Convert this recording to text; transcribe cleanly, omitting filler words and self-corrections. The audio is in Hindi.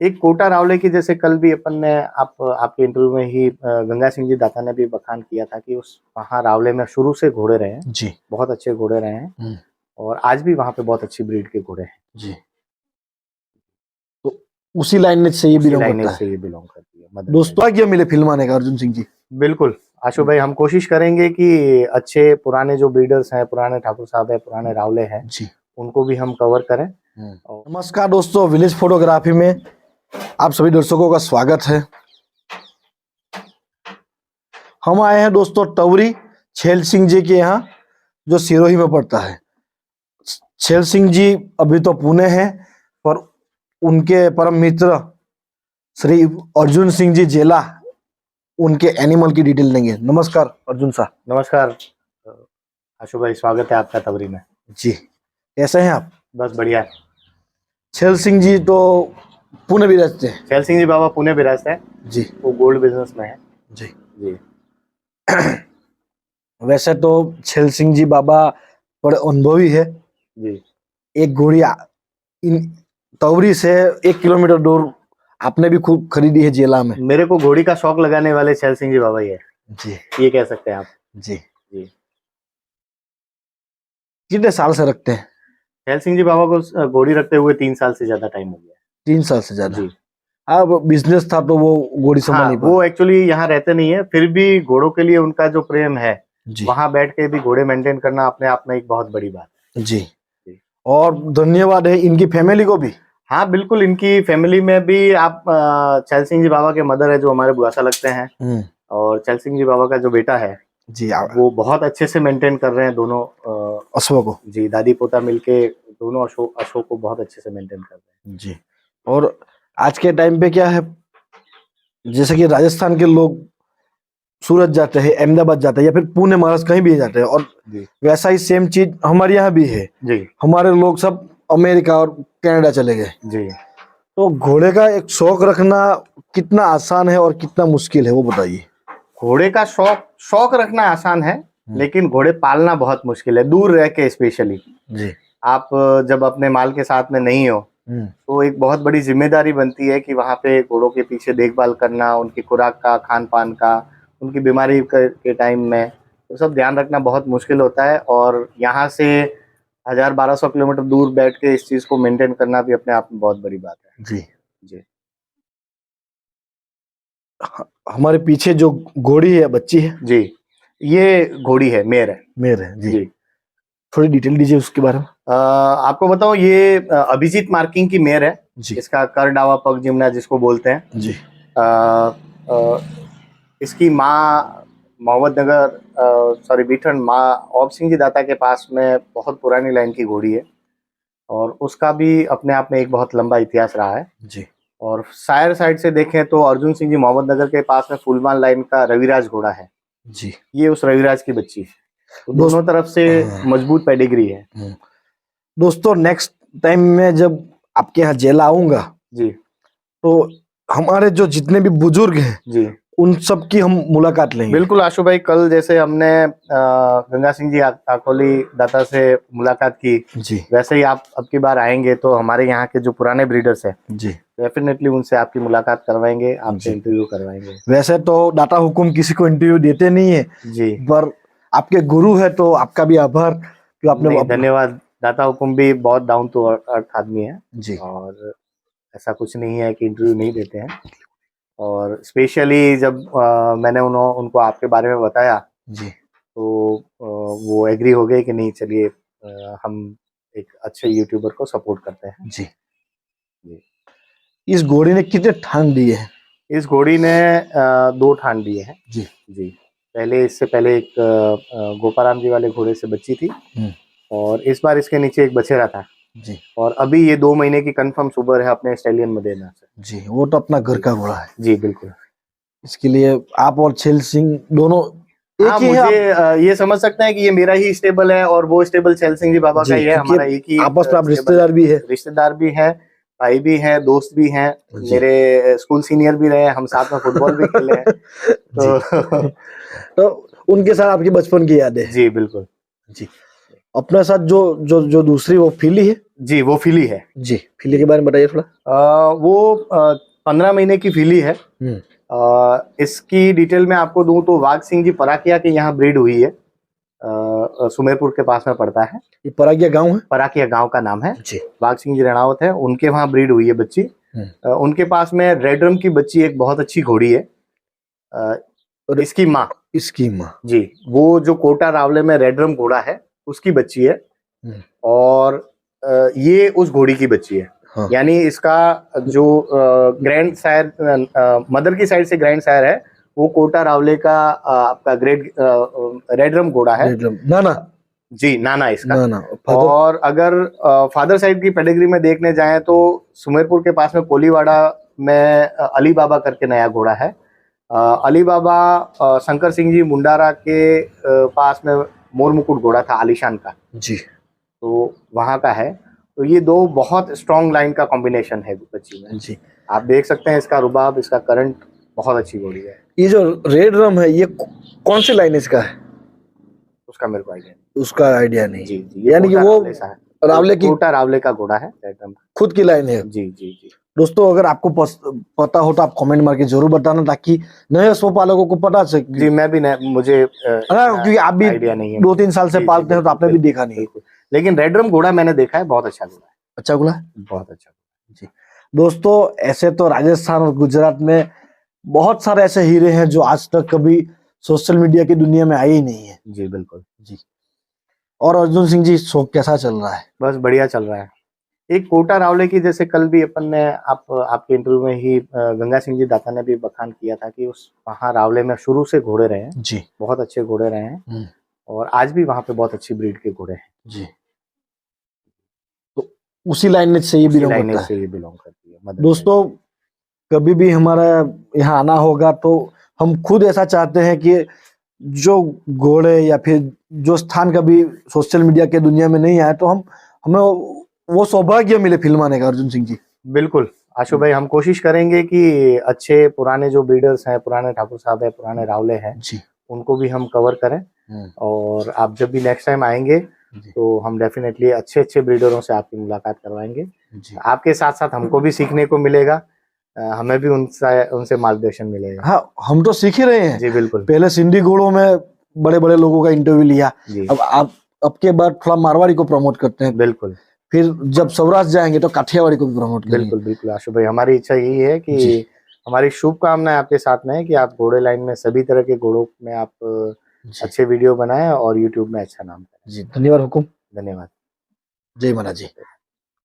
एक कोटा रावले की, जैसे कल भी अपन ने आपके इंटरव्यू में ही गंगा सिंह जी दाता ने भी बखान किया था कि उस वहाँ रावले में शुरू से घोड़े रहे हैं जी। बहुत अच्छे घोड़े रहे हैं और आज भी वहाँ पे बहुत अच्छी ब्रीड के घोड़े हैं जी। तो उसी लाइनेज से ये बिलोंग करता है। ये बिलोंग करती है। दोस्तों भाग्य मिले फिल्म आने का अर्जुन सिंह जी। बिल्कुल आशु भाई, हम कोशिश करेंगे कि अच्छे पुराने जो ब्रीडर्स हैं, पुराने ठाकुर साहब है, पुराने रावले हैं जी, उनको भी हम कवर करें। नमस्कार दोस्तों, विलेज फोटोग्राफी में आप सभी दर्शकों का स्वागत है। हम आए हैं दोस्तों टवरी छेल सिंह जी के यहाँ, जो सिरोही में पड़ता है। छेल सिंह जी अभी तो पुणे हैं, पर उनके परम मित्र श्री अर्जुन सिंह जी जेला उनके एनिमल की डिटेल देंगे। नमस्कार अर्जुन साहब। नमस्कार आशु भाई, स्वागत है आपका तवरी में। जी, कैसे हैं आप? बस बढ़िया। छेल सिंह जी तो पुणे भी रहते हैं। छेल सिंह जी बाबा पुणे भी रहते हैं जी। वो गोल्ड बिजनेस में है। जी जी। वैसे तो छेल सिंह जी बाबा बड़े अनुभवी है जी। एक घोड़ी इन तवरी से 1 किलोमीटर दूर आपने भी खूब खरीदी है जेला में। मेरे को घोड़ी का शौक लगाने वाले छेल सिंह जी बाबा ही है। जी, ये कह सकते हैं आप। जी जी। कितने साल से रखते हैं? छेल सिंह जी बाबा को घोड़ी रखते हुए 3 साल से ज्यादा टाइम हो गया। 3 साल से ज्यादा। जी। अब बिजनेस था तो वो घोड़ी संभाल नहीं वो एक्चुअली यहाँ रहते नहीं है, फिर भी घोड़ों के लिए उनका जो प्रेम है, वहाँ बैठ के भी घोड़े मेंटेन करना अपने आप में एक बहुत बड़ी बात है। जी। और धन्यवाद है इनकी फैमिली को भी। हाँ बिल्कुल, इनकी फैमिली में भी आप छेल सिंह जी बाबा के मदर है जो हमारे बुआसा लगते हैं, और छेल सिंह जी बाबा का जो बेटा है जी, वो बहुत अच्छे से मेंटेन कर रहे हैं दोनों अशोक को। जी, दादी पोता मिलके दोनों अशोक को बहुत अच्छे से मेंटेन कर रहे हैं। जी। और आज के टाइम पे क्या है, जैसे कि राजस्थान के लोग सूरत जाते हैं, अहमदाबाद जाते हैं या फिर पुणे महाराष्ट्र कहीं भी जाते हैं, और वैसा ही सेम चीज हमारे यहाँ भी है। जी। हमारे लोग सब अमेरिका और कनाडा चले गए। जी। तो घोड़े का एक शौक रखना कितना आसान है और कितना मुश्किल है, वो बताइए। घोड़े का शौक रखना आसान है, लेकिन घोड़े पालना बहुत मुश्किल है, दूर रह के स्पेशली। जी। आप जब अपने माल के साथ में नहीं हो तो एक बहुत बड़ी जिम्मेदारी बनती है कि वहाँ पे घोड़ों के पीछे देखभाल करना, उनकी खुराक का, खान पान का, उनकी बीमारी के टाइम में तो सब ध्यान रखना बहुत मुश्किल होता है। और यहाँ से 1000-1200 किलोमीटर दूर बैठ के इस चीज को मेंटेन करना भी अपने आप में बहुत बड़ी बात है। जी। जी। हमारे पीछे जो घोड़ी है, बच्ची है जी, ये घोड़ी है, मेयर है। मेयर है जी। थोड़ी डिटेल दीजिए उसके बारे में। आपको बताऊं, ये अभिजीत मार्किंग की मेयर है जी। इसका करडावा पग जिम्ना जिसको बोलते हैं जी। इसकी माँ बीठन माँ औब सिंह जी दाता के पास में बहुत पुरानी लाइन की घोड़ी है, और उसका भी अपने आप में एक बहुत लंबा इतिहास रहा है जी। और शायर साइड से देखें तो अर्जुन सिंह जी मोहम्मद नगर के पास में फुलमान लाइन का रविराज घोड़ा है जी। ये उस रविराज की बच्ची है, तो दोनों तरफ से मजबूत पेडिग्री है। दोस्तों नेक्स्ट टाइम में जब आपके यहाँ जेला आऊंगा जी, तो हमारे जो जितने भी बुजुर्ग हैं जी, उन सब की हम मुलाकात लेंगे। बिल्कुल आशु भाई, कल जैसे हमने गंगा सिंह जी आकोली दाता से मुलाकात की जी, वैसे ही आप अब की बार आएंगे तो हमारे यहाँ के जो पुराने ब्रीडर्स हैं जी, डेफिनेटली उनसे आपकी मुलाकात करवाएंगे, आपसे इंटरव्यू करवाएंगे। वैसे तो दाता हुकुम किसी को इंटरव्यू देते नहीं है जी, पर आपके गुरु है तो आपका भी आभार कि आपने। धन्यवाद। दाता हुकुम भी बहुत डाउन टू अर्थ आदमी है जी, और ऐसा कुछ नहीं है कि इंटरव्यू नहीं देते हैं। और स्पेशली जब मैंने उनको आपके बारे में बताया जी, तो वो एग्री हो गए कि नहीं, चलिए हम एक अच्छे यूट्यूबर को सपोर्ट करते हैं जी। जी। इस घोड़ी ने कितने ठान दिए हैं? इस घोड़ी ने 2 ठान दिए हैं जी। जी, इससे पहले एक गोपाराम जी वाले घोड़े से बच्ची थी, और इस बार इसके नीचे एक बछेरा था जी, और अभी ये 2 महीने की कंफर्म सुबर है अपने स्टैलियन मदेना से जी। वो तो अपना घर का घोड़ा है जी। बिल्कुल, इसके लिए आप और छेल सिंह दोनों एक ही मुझे ये समझ सकते हैं कि ये मेरा ही स्टेबल है और वो स्टेबल छेल सिंह जी बाबा का ही है। हमारा एक ही आपस में आप रिश्तेदार भी है, भाई भी हैं, दोस्त भी हैं, मेरे स्कूल सीनियर भी रहे, हम साथ में फुटबॉल भी खेले हैं। तो उनके साथ आपकी बचपन की यादें। जी बिल्कुल जी। अपने साथ जो जो जो दूसरी वो फिली है जी, वो फिली है जी, फिली के बारे में बताइए थोड़ा। वो 15 महीने की फिली है। इसकी डिटेल में आपको दूं तो वाघ सिंह जी पराकिया के यहाँ ब्रीड हुई है। सुमेरपुर के पास में पड़ता है। ये पराकिया गांव है? पराकिया गांव का नाम है जी। वाघ सिंह जी रणावत है, उनके वहाँ ब्रीड हुई है बच्ची। उनके पास में रेडरम की बच्ची एक बहुत अच्छी घोड़ी है। इसकी माँ जी, वो जो कोटा रावले में रेडरम घोड़ा है उसकी बच्ची है। और ये उस घोड़ी की बच्ची है। हाँ। यानी इसका जो ग्रैंड सायर मदर की साइड से ग्रैंड सायर है वो कोटा रावले का आपका ग्रेट रेडरम घोड़ा है। नाना जी, नाना इसका। नाना। और अगर फादर साइड की पेडिग्री में देखने जाएं तो सुमेरपुर के पास में कोलीवाड़ा में अली बाबा करके नया घोड़ा है। अली बाबा शंकर सिंह जी मुंडारा के पास में मोर मुकुट घोड़ा था आलिशान का जी, तो वहां का है। तो ये दो बहुत स्ट्रॉन्ग लाइन का कॉम्बिनेशन है बच्ची में जी। आप देख सकते हैं इसका रुबाब, इसका करंट बहुत अच्छी घोड़ी है। ये जो रेड रम है ये कौन सी लाइनेज का है? उसका मेरे को आइडिया नहीं। उसका आइडिया नहीं। जी जी, यानी कि वो रावले की कोटा रावले का घोड़ा है, खुद की लाइन है। जी जी जी। दोस्तों अगर आपको पता हो तो आप कमेंट मार के जरूर बताना ताकि नए पशुपालकों को पता चले। जी मैं भी मुझे क्योंकि आप भी आइडिया नहीं है, 2-3 साल से पालते हैं तो आपने भी देखा नहीं है। लेकिन रेडरम घोड़ा मैंने देखा है, बहुत अच्छा घोड़ा है। अच्छा घोड़ा है, बहुत अच्छा जी। दोस्तों ऐसे तो राजस्थान और गुजरात में बहुत सारे ऐसे हीरे हैं जो आज तक कभी सोशल मीडिया की दुनिया में आए ही नहीं है। जी बिल्कुल जी। और अर्जुन सिंह जी शौक कैसा चल रहा है? बस बढ़िया चल रहा है। एक कोटा रावले की जैसे कल भी अपन ने आपके इंटरव्यू में ही गंगा सिंह जी दाता ने भी बखान किया था कि उस वहाँ रावले में शुरू से घोड़े रहे हैं जी, बहुत अच्छे घोड़े रहे हैं और आज भी वहाँ पे बहुत अच्छी ब्रीड के घोड़े हैं जी। तो उसी लाइनेज से ये बिलोंग करती है। दोस्तों कभी भी हमारा यहाँ आना होगा तो हम खुद ऐसा चाहते हैं कि जो घोड़े या फिर जो स्थान कभी सोशल मीडिया के दुनिया में नहीं आए तो हमें वो सौभाग्य मिले फिल्माने का। अर्जुन सिंह जी बिल्कुल आशु भाई, हम कोशिश करेंगे कि अच्छे पुराने जो ब्रीडर्स हैं, पुराने ठाकुर साहब है, पुराने रावले हैं जी, उनको भी हम कवर करें। और आप जब भी नेक्स्ट टाइम आएंगे तो हम डेफिनेटली अच्छे अच्छे ब्रीडरों से आपकी मुलाकात करवाएंगे। आपके साथ साथ हमको भी सीखने को मिलेगा, हमें भी उनसे मार्गदर्शन मिलेगा। हाँ, हम तो सीख ही रहे हैं जी बिल्कुल। पहले सिंधी घोड़ों में बड़े बड़े लोगों का इंटरव्यू लिया, अब आप के बाद थोड़ा मारवाड़ी को प्रमोट करते हैं। बिल्कुल। फिर जब सौराष्ट्र जाएंगे तो काठियावाड़ी को भी प्रमोट करेंगे। बिल्कुल बिल्कुल आशु भाई, हमारी इच्छा यही है कि हमारी शुभकामनाएं आपके साथ में है कि आप घोड़े लाइन में सभी तरह के घोड़ों में आप अच्छे वीडियो बनाएं और यूट्यूब में अच्छा नाम करें। जी धन्यवाद हुकुम। धन्यवाद। जय महाराज जी।